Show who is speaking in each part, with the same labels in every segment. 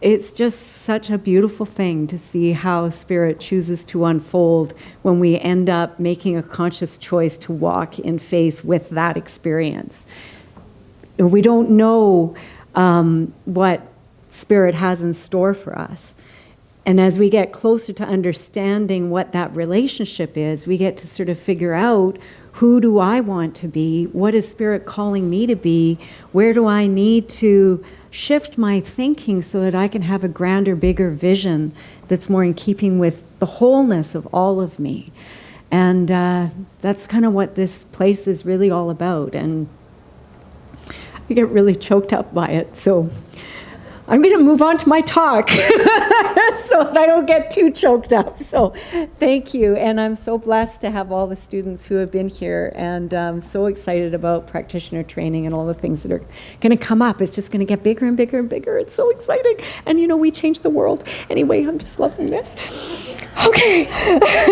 Speaker 1: It's just such a beautiful thing to see how Spirit chooses to unfold when we end up making a conscious choice to walk in faith with that experience. We don't know what Spirit has in store for us. And as we get closer to understanding what that relationship is, we get to sort of figure out, who do I want to be? What is Spirit calling me to be? Where do I need to shift my thinking so that I can have a grander, bigger vision that's more in keeping with the wholeness of all of me? And that's kind of what this place is really all about. And I get really choked up by it. So I'm going to move on to my talk so that I don't get too choked up. So thank you. And I'm so blessed to have all the students who have been here, and I'm so excited about practitioner training and all the things that are going to come up. It's just going to get bigger and bigger and bigger. It's so exciting. And, we change the world. Anyway, I'm just loving this. Okay.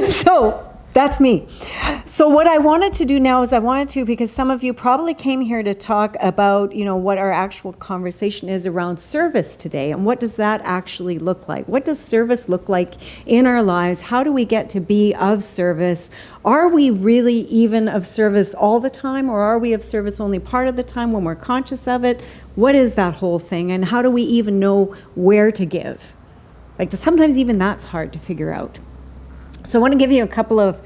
Speaker 1: So that's me. So what I wanted to do now is because some of you probably came here to talk about, what our actual conversation is around service today. And what does that actually look like? What does service look like in our lives? How do we get to be of service? Are we really even of service all the time? Or are we of service only part of the time when we're conscious of it? What is that whole thing? And how do we even know where to give? Sometimes even that's hard to figure out. So I want to give you a couple of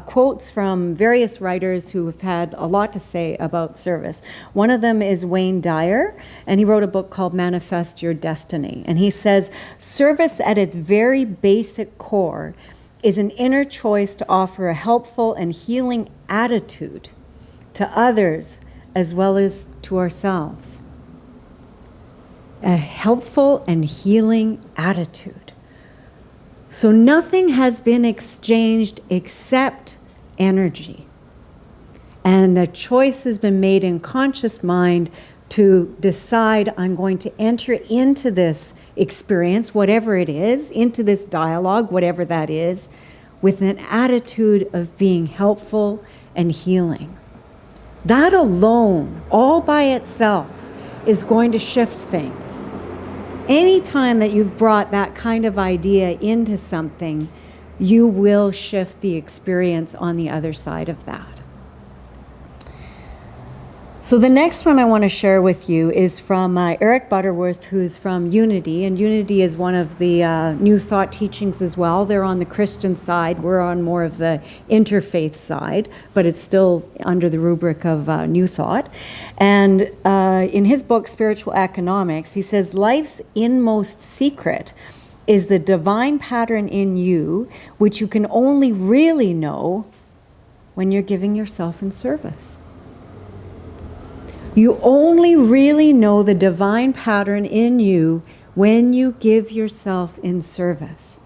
Speaker 1: quotes from various writers who have had a lot to say about service. One of them is Wayne Dyer, and he wrote a book called Manifest Your Destiny. And he says, service at its very basic core is an inner choice to offer a helpful and healing attitude to others as well as to ourselves. A helpful and healing attitude. So nothing has been exchanged except energy. And the choice has been made in conscious mind to decide, I'm going to enter into this experience, whatever it is, into this dialogue, whatever that is, with an attitude of being helpful and healing. That alone, all by itself, is going to shift things. Anytime that you've brought that kind of idea into something, you will shift the experience on the other side of that. So the next one I want to share with you is from Eric Butterworth, who's from Unity. And Unity is one of the New Thought teachings as well. They're on the Christian side. We're on more of the interfaith side, but it's still under the rubric of New Thought. And in his book, Spiritual Economics, he says, life's inmost secret is the divine pattern in you, which you can only really know when you're giving yourself in service. You only really know the divine pattern in you when you give yourself in service.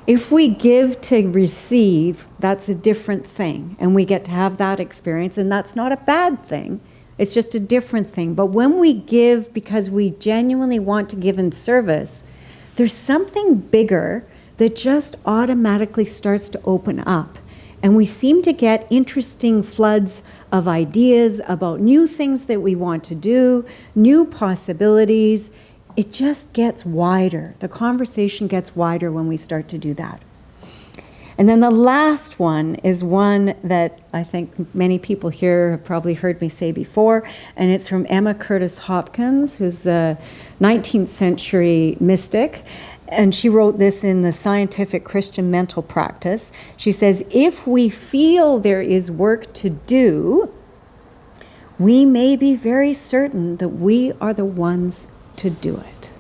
Speaker 1: If we give to receive, that's a different thing, and we get to have that experience, and that's not a bad thing. It's just a different thing. But when we give because we genuinely want to give in service, there's something bigger that just automatically starts to open up. And we seem to get interesting floods of ideas about new things that we want to do, new possibilities. It just gets wider. The conversation gets wider when we start to do that. And then the last one is one that I think many people here have probably heard me say before, and it's from Emma Curtis Hopkins, who's a 19th century mystic. And she wrote this in the Scientific Christian Mental Practice. She says, if we feel there is work to do, we may be very certain that we are the ones to do it.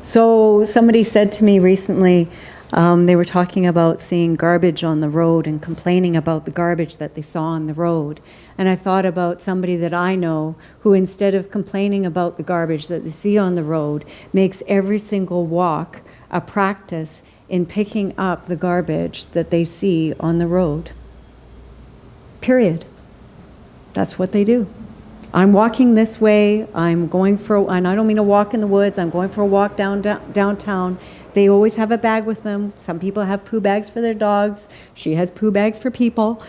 Speaker 1: So somebody said to me recently, they were talking about seeing garbage on the road and complaining about the garbage that they saw on the road. And I thought about somebody that I know who, instead of complaining about the garbage that they see on the road, makes every single walk a practice in picking up the garbage that they see on the road. Period. That's what they do. I'm walking this way, and I don't mean a walk in the woods, I'm going for a walk downtown. They always have a bag with them. Some people have poo bags for their dogs. She has poo bags for people,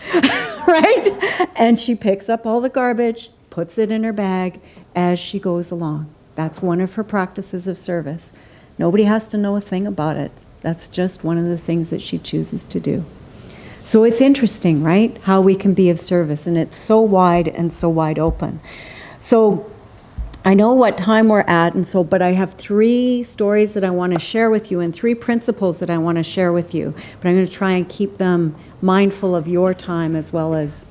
Speaker 1: right? And she picks up all the garbage, puts it in her bag as she goes along. That's one of her practices of service. Nobody has to know a thing about it. That's just one of the things that she chooses to do. So it's interesting, right? How we can be of service, and it's so wide and so wide open. So I know what time we're at, but I have 3 stories that I want to share with you and 3 principles that I want to share with you. But I'm going to try and keep them mindful of your time as well as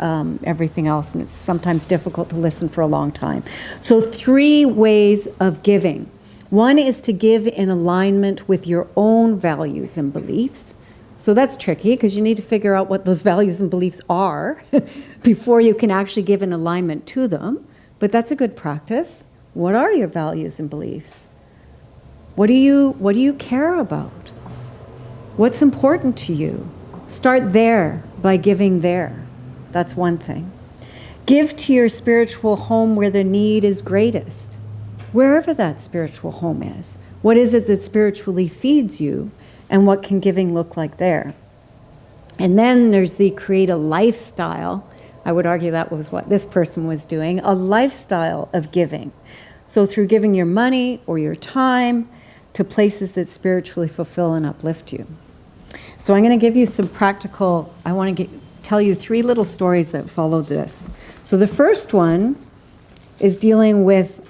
Speaker 1: everything else, and it's sometimes difficult to listen for a long time. So 3 ways of giving. One is to give in alignment with your own values and beliefs. So that's tricky because you need to figure out what those values and beliefs are before you can actually give an alignment to them. But that's a good practice. What are your values and beliefs? What do you care about? What's important to you? Start there by giving there. That's one thing. Give to your spiritual home where the need is greatest. Wherever that spiritual home is. What is it that spiritually feeds you? And what can giving look like there? And then there's the create a lifestyle. I would argue that was what this person was doing, a lifestyle of giving. So through giving your money or your time to places that spiritually fulfill and uplift you. So I'm going to give you some practical, I want to tell you 3 little stories that follow this. So the first one is dealing with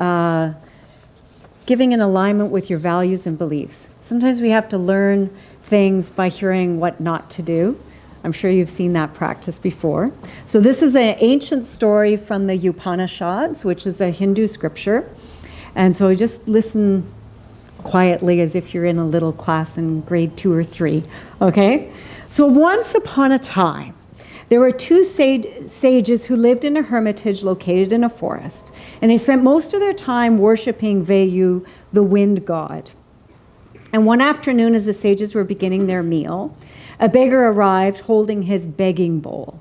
Speaker 1: giving in alignment with your values and beliefs. Sometimes we have to learn things by hearing what not to do. I'm sure you've seen that practice before. So this is an ancient story from the Upanishads, which is a Hindu scripture. And so just listen quietly as if you're in a little class in grade 2 or 3, okay? So once upon a time, there were 2 sages who lived in a hermitage located in a forest, and they spent most of their time worshiping Vayu, the wind god. And one afternoon, as the sages were beginning their meal, a beggar arrived holding his begging bowl.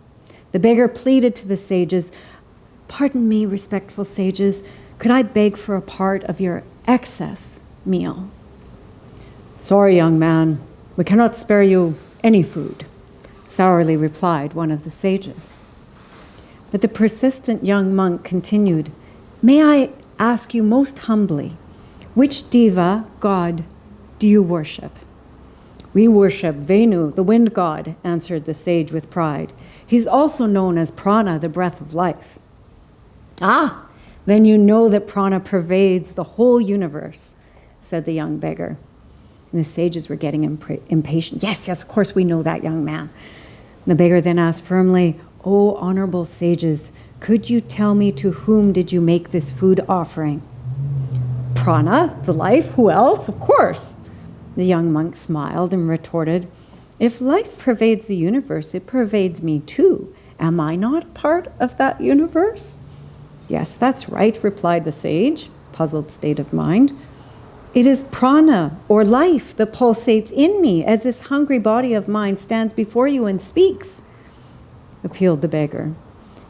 Speaker 1: The beggar pleaded to the sages, "Pardon me, respectful sages, could I beg for a part of your excess meal?" "Sorry, young man, we cannot spare you any food," sourly replied one of the sages. But the persistent young monk continued, "May I ask you most humbly, which diva, god, do you worship?" "We worship Venu, the wind god," answered the sage with pride. "He's also known as Prana, the breath of life." "Ah, then you know that Prana pervades the whole universe," said the young beggar. And the sages were getting impatient. Yes, of course we know that, young man." The beggar then asked firmly, "Oh, honorable sages, could you tell me to whom did you make this food offering?" "Prana, the life, who else? Of course." The young monk smiled and retorted, "If life pervades the universe, it pervades me too. Am I not part of that universe?" "Yes, that's right," replied the sage, puzzled state of mind. "It is prana, or life, that pulsates in me as this hungry body of mine stands before you and speaks," appealed the beggar.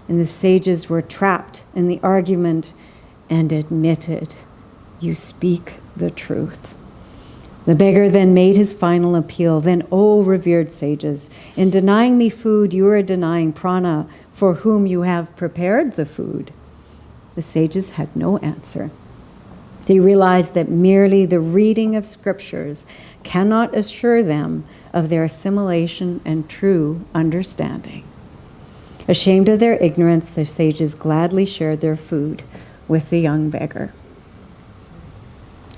Speaker 1: And the sages were trapped in the argument and admitted, "You speak the truth." The beggar then made his final appeal. "Then, O revered sages, in denying me food, you are denying prana, for whom you have prepared the food." The sages had no answer. They realized that merely the reading of scriptures cannot assure them of their assimilation and true understanding. Ashamed of their ignorance, the sages gladly shared their food with the young beggar.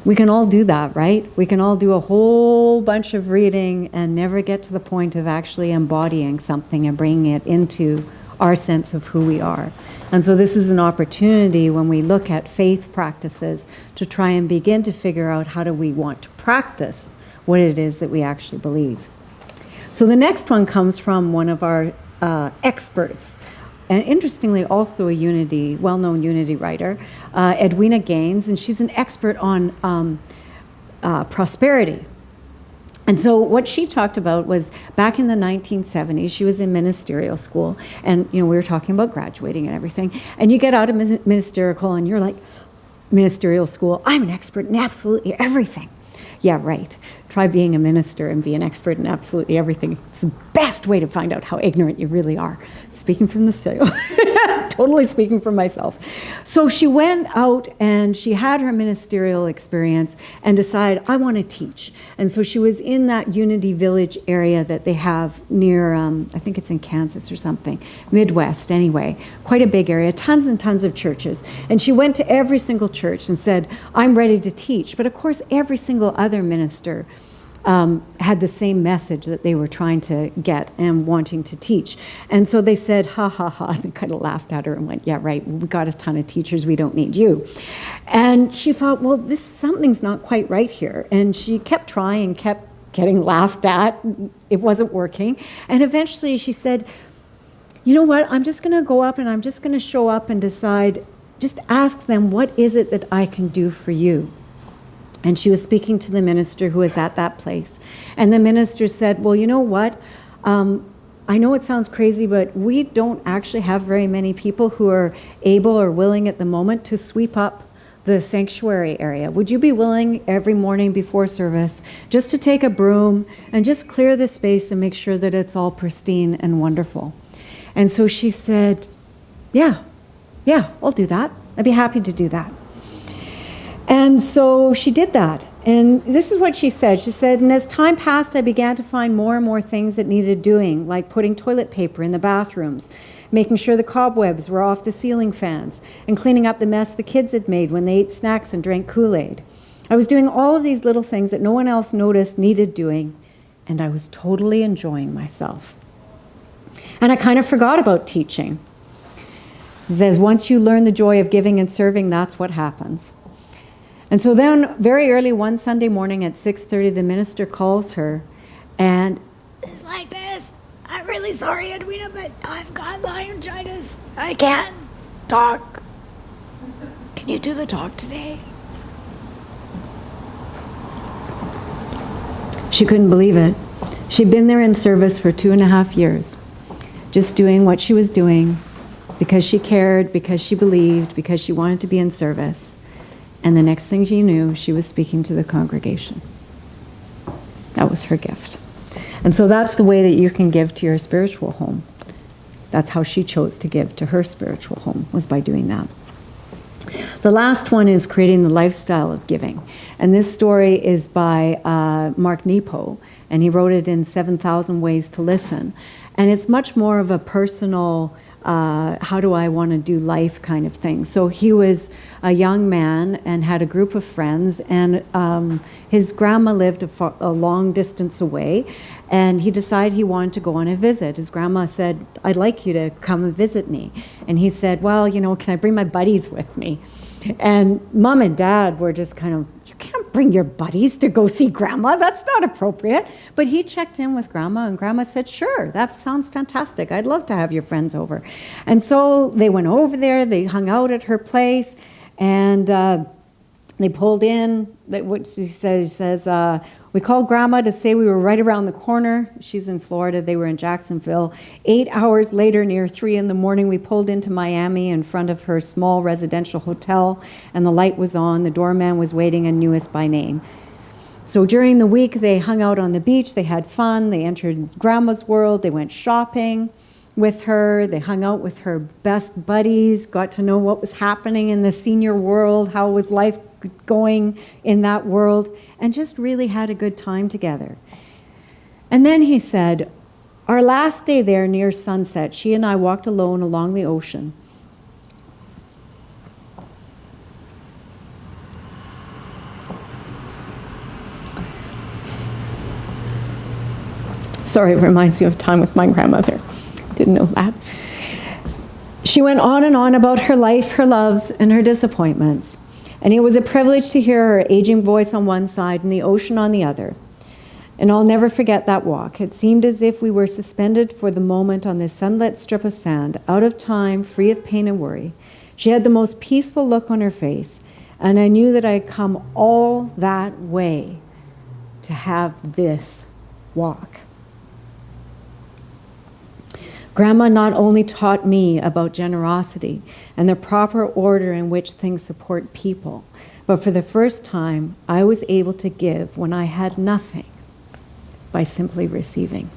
Speaker 1: We can all do that, right? We can all do a whole bunch of reading and never get to the point of actually embodying something and bringing it into our sense of who we are. And so this is an opportunity when we look at faith practices to try and begin to figure out how do we want to practice what it is that we actually believe. So the next one comes from one of our experts, and interestingly also a well-known Unity writer, Edwina Gaines, and she's an expert on prosperity. And so what she talked about was back in the 1970s, she was in ministerial school, and we were talking about graduating and everything, and you get out of ministerial and you're like, ministerial school, I'm an expert in absolutely everything. Yeah, right. Try being a minister and be an expert in absolutely everything. It's the best way to find out how ignorant you really are. Speaking from the soul. Totally speaking for myself. So she went out and she had her ministerial experience and decided, I want to teach. And so she was in that Unity Village area that they have near, I think it's in Kansas or something, Midwest anyway, quite a big area, tons and tons of churches. And she went to every single church and said, I'm ready to teach. But of course, every single other minister had the same message that they were trying to get and wanting to teach. And so they said, ha, ha, ha, and they kind of laughed at her and went, yeah, right, we got a ton of teachers, we don't need you. And she thought, well, something's not quite right here. And she kept trying, kept getting laughed at. It wasn't working. And eventually she said, you know what, I'm just going to go up and I'm just going to show up and decide, just ask them, what is it that I can do for you? And she was speaking to the minister who was at that place. And the minister said, well, you know what? I know it sounds crazy, but we don't actually have very many people who are able or willing at the moment to sweep up the sanctuary area. Would you be willing every morning before service just to take a broom and just clear the space and make sure that it's all pristine and wonderful? And so she said, yeah, I'll do that. I'd be happy to do that. And so she did that. And this is what she said. She said, and as time passed, I began to find more and more things that needed doing, like putting toilet paper in the bathrooms, making sure the cobwebs were off the ceiling fans, and cleaning up the mess the kids had made when they ate snacks and drank Kool-Aid. I was doing all of these little things that no one else noticed needed doing, and I was totally enjoying myself. And I kind of forgot about teaching. She says, once you learn the joy of giving and serving, that's what happens. And so then very early one Sunday morning at 6:30, the minister calls her and it's like this. I'm really sorry, Edwina, but I've got laryngitis. I can't talk. Can you do the talk today? She couldn't believe it. She'd been there in service for 2.5 years, just doing what she was doing because she cared, because she believed, because she wanted to be in service. And the next thing she knew, she was speaking to the congregation. That was her gift. And so that's the way that you can give to your spiritual home. That's how she chose to give to her spiritual home, was by doing that. The last one is creating the lifestyle of giving. And this story is by Mark Nepo, and he wrote it in 7,000 Ways to Listen. And it's much more of a personal, how do I want to do life kind of thing. So he was a young man and had a group of friends, and his grandma lived a long distance away, and he decided he wanted to go on a visit. His grandma said, I'd like you to come and visit me. And he said, well, can I bring my buddies with me? And Mom and Dad were just kind of, you can't bring your buddies to go see Grandma. That's not appropriate. But he checked in with Grandma, and Grandma said, sure, that sounds fantastic. I'd love to have your friends over. And so they went over there. They hung out at her place, and they pulled in. What he says, we called Grandma to say we were right around the corner. She's in Florida. They were in Jacksonville. 8 hours later, near 3 in the morning, we pulled into Miami in front of her small residential hotel, and the light was on. The doorman was waiting and knew us by name. So during the week, they hung out on the beach. They had fun. They entered Grandma's world. They went shopping with her. They hung out with her best buddies, got to know what was happening in the senior world, how was life going in that world, and just really had a good time together. And then he said, our last day there near sunset, she and I walked alone along the ocean. Sorry, it reminds me of time with my grandmother. Didn't know that. She went on and on about her life, her loves, and her disappointments. And it was a privilege to hear her aging voice on one side and the ocean on the other. And I'll never forget that walk. It seemed as if we were suspended for the moment on this sunlit strip of sand, out of time, free of pain and worry. She had the most peaceful look on her face, and I knew that I had come all that way to have this walk. Grandma not only taught me about generosity and the proper order in which things support people, but for the first time, I was able to give when I had nothing by simply receiving.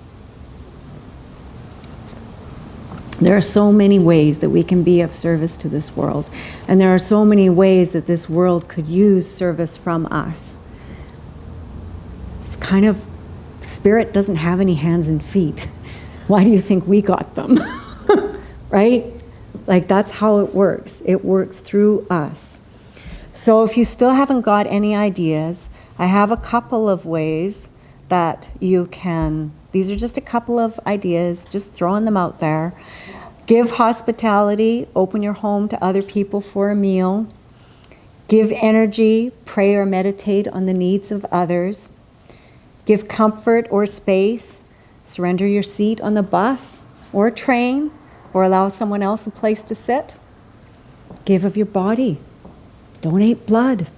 Speaker 1: There are so many ways that we can be of service to this world, and there are so many ways that this world could use service from us. It's kind of, spirit doesn't have any hands and feet. Why do you think we got them? Right? Like, that's how it works. It works through us. So if you still haven't got any ideas, I have a couple of ways that you can, these are just a couple of ideas, just throwing them out there. Give hospitality, open your home to other people for a meal. Give energy, pray or meditate on the needs of others. Give comfort or space, surrender your seat on the bus or train, or allow someone else a place to sit. Give of your body, donate blood,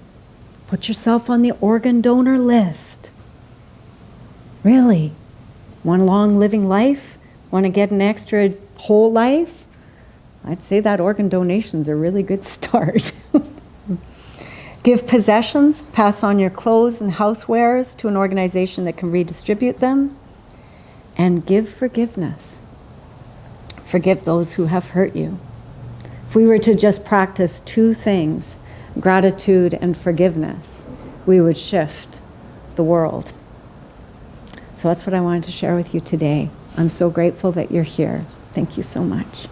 Speaker 1: put yourself on the organ donor list. Really? Want a long living life? Want to get an extra whole life? I'd say that organ donation's a really good start. Give possessions, pass on your clothes and housewares to an organization that can redistribute them. And give forgiveness. Forgive those who have hurt you. If we were to just practice two things, gratitude and forgiveness, we would shift the world. So that's what I wanted to share with you today. I'm so grateful that you're here. Thank you so much.